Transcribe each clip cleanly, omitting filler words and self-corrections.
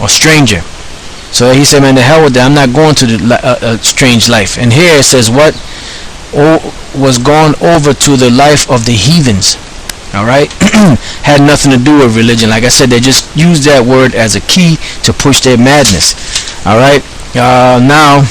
or stranger. So he said, man, the hell with that. I'm not going to the strange life. And here it says what? Was gone over to the life of the heathens. Alright? Had nothing to do with religion. Like I said, they just used that word as a key to push their madness. Alright? Now,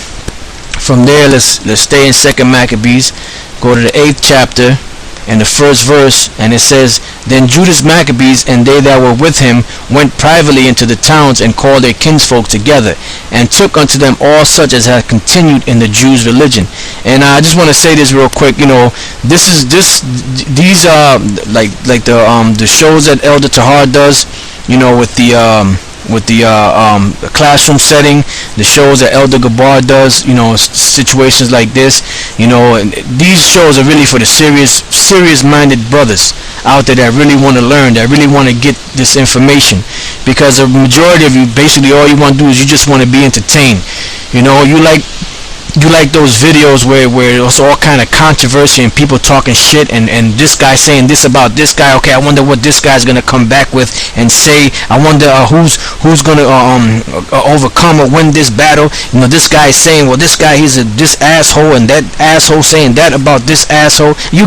from there, let's stay in 2nd Maccabees. Go to the 8th chapter and the 1st verse, and it says, Then Judas Maccabees and they that were with him went privately into the towns and called their kinsfolk together, and took unto them all such as had continued in the Jews' religion. And I just want to say this real quick. You know, these are like the shows that Elder Tahar does. You know, with the classroom setting, the shows that Elder Gabar does, you know, situations like this, you know, and these shows are really for the serious-minded brothers out there that really want to learn, that really want to get this information, because the majority of you, basically all you want to do is you just want to be entertained. You know, you like those videos where it's all kind of controversy and people talking shit, and this guy saying this about this guy. Okay, I wonder what this guy's gonna come back with and say. I wonder who's gonna overcome or win this battle. You know, this guy is saying, well, this guy, he's this asshole, and that asshole saying that about this asshole. You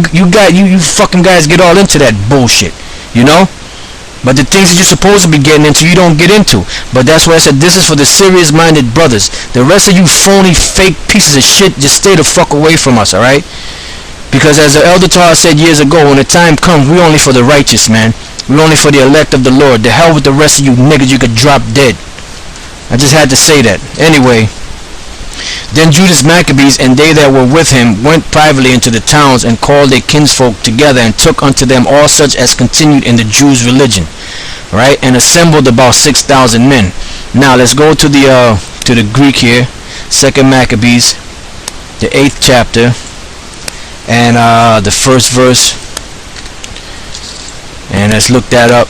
fucking guys get all into that bullshit, you know. But the things that you're supposed to be getting into, you don't get into. But that's why I said this is for the serious-minded brothers. The rest of you phony, fake pieces of shit, just stay the fuck away from us, alright? Because as the Elder Tahar said years ago, when the time comes, we're only for the righteous, man. We're only for the elect of the Lord. The hell with the rest of you niggas, you could drop dead. I just had to say that. Anyway. Then Judas Maccabees and they that were with him went privately into the towns and called their kinsfolk together, and took unto them all such as continued in the Jews' religion, right? And assembled about 6,000 men. Now let's go to the Greek here. 2nd Maccabees, the 8th chapter, and the 1st verse. And let's look that up.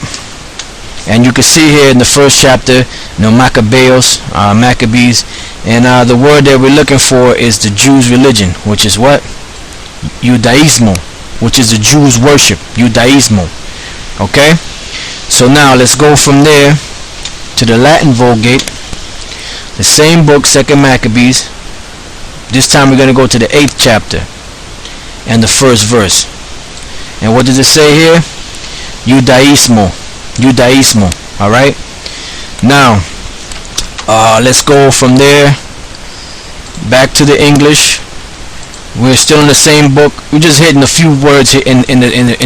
And you can see here in the 1st chapter, you know, Maccabees, and the word that we're looking for is the Jews' religion, which is what? Judaismo, which is the Jews' worship. Judaismo. Okay? So now let's go from there to the Latin Vulgate. The same book, 2nd Maccabees. This time we're going to go to the 8th chapter and the 1st verse. And what does it say here? Judaismo. Judaismo. Alright? Now, let's go from there back to the English. We're still in the same book. We're just hitting a few words here in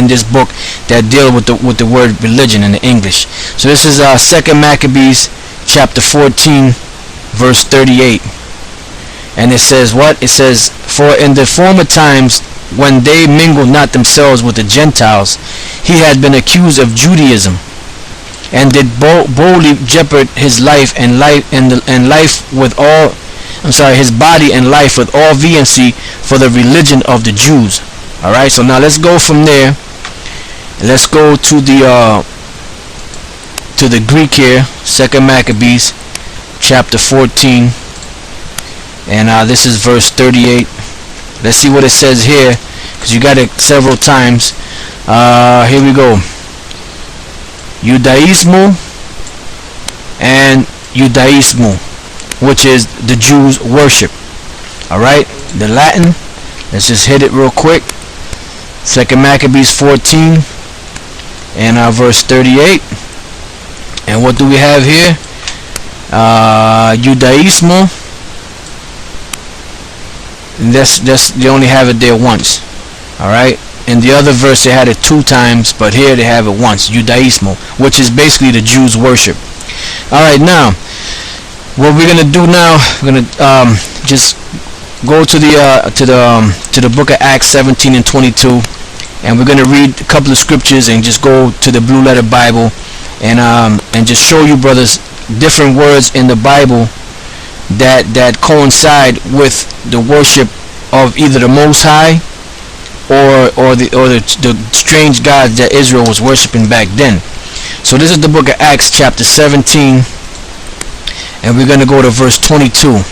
this book that deal with the word religion in the English. So this is 2nd Maccabees chapter 14 verse 38. And it says what? It says, For in the former times, when they mingled not themselves with the Gentiles, he had been accused of Judaism, and did boldly jeopard his life and his body and life with all vehemency for the religion of the Jews. Alright, so now let's go from there. Let's go to the Greek here, 2nd Maccabees chapter 14, and this is verse 38. Let's see what it says here, because you got it several times. Here we go. Judaismo and Judaismo, which is the Jews' worship. Alright, the Latin, let's just hit it real quick. 2nd Maccabees 14 and verse 38. And what do we have here? Judaismo. They only have it there once. Alright, in the other verse they had it 2 times, but here they have it once. Judaismo, which is basically the Jews' worship. Alright, now what we're gonna do now, we're gonna just go to the book of Acts 17 and 22, and we're gonna read a couple of scriptures and just go to the Blue Letter Bible, and just show you brothers different words in the Bible that coincide with the worship of either the Most High or the strange gods that Israel was worshiping back then. So this is the book of Acts chapter 17, and we're going to go to verse 22.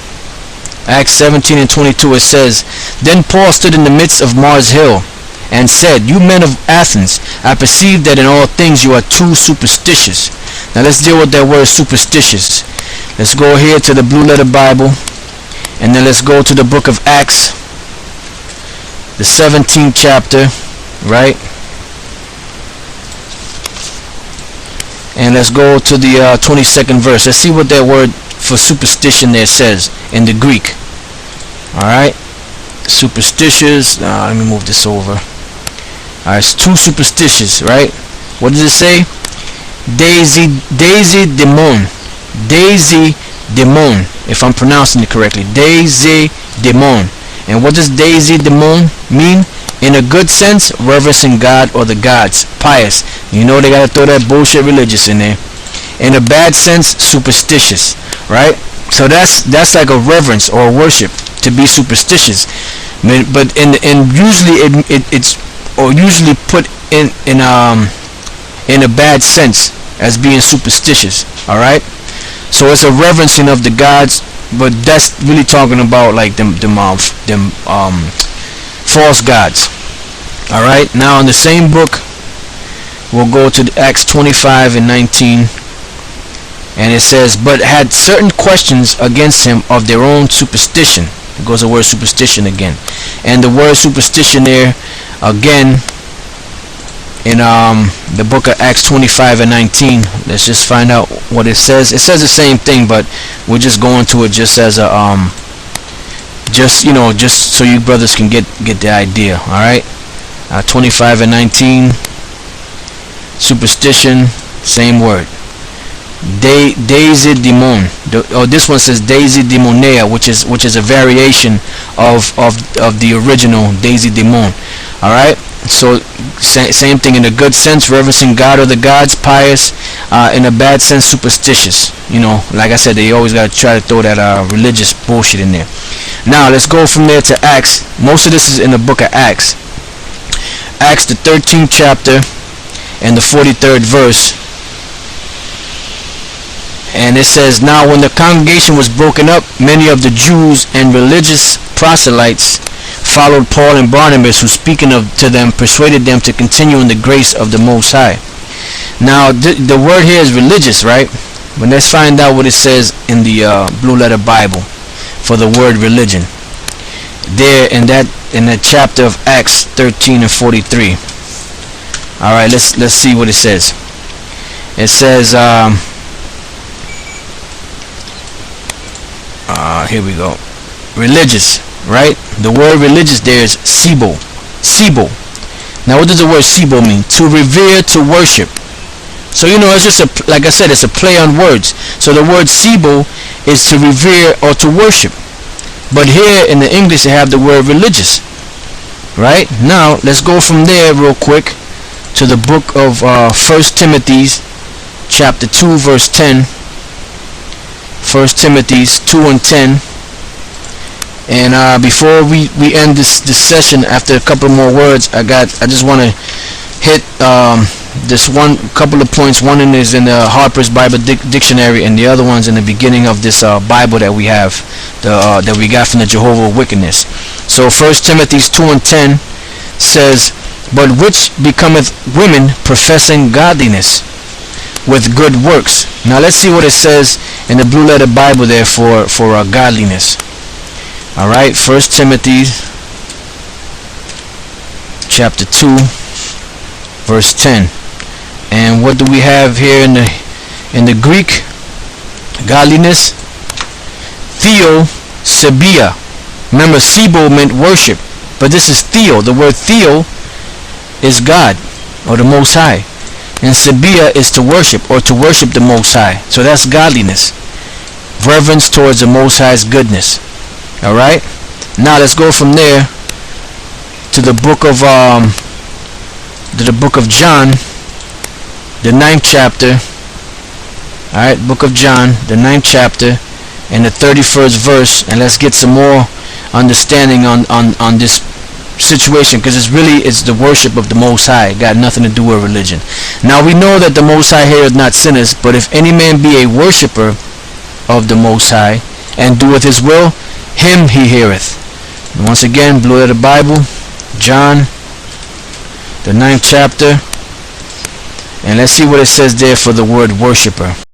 Acts 17 and 22, it says, Then Paul stood in the midst of Mars Hill, and said, "You men of Athens, I perceive that in all things you are too superstitious." Now let's deal with that word superstitious. Let's go here to the Blue Letter Bible, and then let's go to the book of Acts, the 17th chapter, right? And let's go to the 22nd verse. Let's see what that word for superstition there says in the Greek. Alright, superstitious. Let me move this over. Alright, it's too superstitious, right? What does it say? Daisy demon. Daisy demon, if I'm pronouncing it correctly. Daisy demon. And what does daisy demon mean? In a good sense, reverencing God or the gods, pious. You know they gotta throw that bullshit religious in there. In a bad sense, superstitious, right? So that's like a reverence or a worship, to be superstitious. But usually it's usually put in a bad sense as being superstitious. All right. So it's a reverencing of the gods, but that's really talking about like them false gods. All right. Now in the same book, we'll go to Acts 25 and 19, and it says, "But had certain questions against him of their own superstition." It goes the word superstition again, and the word superstition there again in the book of Acts 25 and 19. Let's just find out what it says. It says the same thing, but we're just going to it just as a just so you brothers can get the idea. All right. 25 and 19, superstition, same word. Daisy demon. This one says daisy demonea, which is a variation of the original daisy demon. All right. So same thing. In a good sense, reverencing God or the gods, pious. In a bad sense, superstitious. You know, like I said, they always gotta try to throw that religious bullshit in there. Now let's go from there to Acts. Most of this is in the book of Acts. Acts the 13th chapter and the 43rd verse. And it says, "Now when the congregation was broken up, many of the Jews and religious proselytes followed Paul and Barnabas, who speaking to them persuaded them to continue in the grace of the Most High." Now the word here is religious, right? But let's find out what it says in the Blue Letter Bible for the word religion. There in that chapter of Acts 13 and 43. All right, let's see what it says. It says, here we go. Religious, right? The word religious there is sibo. Sibo. Now what does the word sibo mean? To revere, to worship. So you know, it's just like I said, it's a play on words. So the word sibo is to revere or to worship. But here in the English they have the word religious. Right? Now let's go from there real quick to the book of 1 Timothy chapter 2 verse 10. 1 Timothy 2 and 10. And before we end this session, after a couple more words, I just want to hit this one couple of points. One is in the Harper's Bible Dictionary, and the other one's in the beginning of this Bible that we have, that we got from the Jehovah's Witness. So 1 Timothy 2 and 10 says, "But which becometh women professing godliness with good works." Now let's see what it says in the Blue Letter Bible there for godliness. All right, 1 Timothy chapter 2 verse 10. And what do we have here in the Greek? Godliness, theo sebia. Remember, sebo meant worship, but this is theo. The word theo is God or the Most High, and sebia is to worship or to worship the Most High. So that's godliness, reverence towards the Most High's goodness. All right. Now let's go from there to the book of John, the 9th chapter. All right, book of John, the 9th chapter, and the 31st verse, and let's get some more understanding on this situation, because it's the worship of the Most High. It got nothing to do with religion. Now we know that the Most High heareth not sinners, but if any man be a worshipper of the Most High and doeth his will, him he heareth. And once again, Blue Letter Bible, John the 9th chapter, and let's see what it says there for the word worshiper.